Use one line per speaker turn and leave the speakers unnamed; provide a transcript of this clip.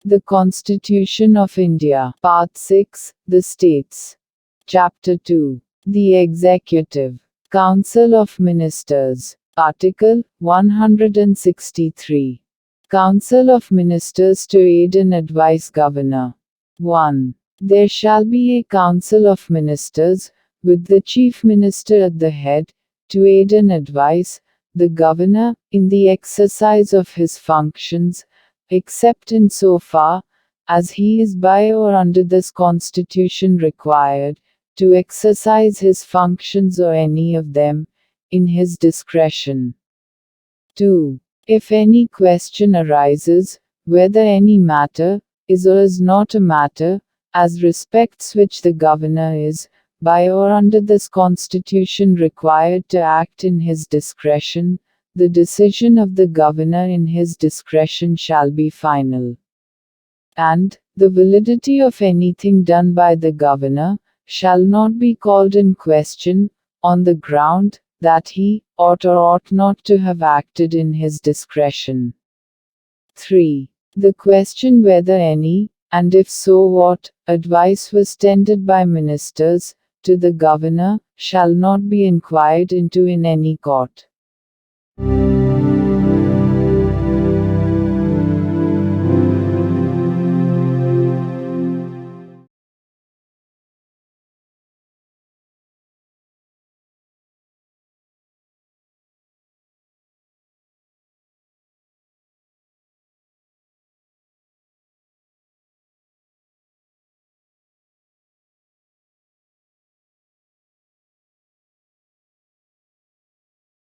The Constitution of India. Part 6, The States. Chapter 2. The Executive. Council of Ministers. Article 163. Council of Ministers to aid and advise Governor. 1. There shall be a Council of Ministers, with the Chief Minister at the head, to aid and advise the Governor in the exercise of his functions, except in so far as he is by or under this Constitution required to exercise his functions or any of them, in his discretion. 2. If any question arises, whether any matter is or is not a matter, as respects which the Governor is, by or under this Constitution required to act in his discretion, the decision of the Governor in his discretion shall be final. And, the validity of anything done by the Governor, shall not be called in question, on the ground, that he, ought or ought not to have acted in his discretion. 3. The question whether any, and if so what, advice was tendered by ministers, to the Governor, shall not be inquired into in any court.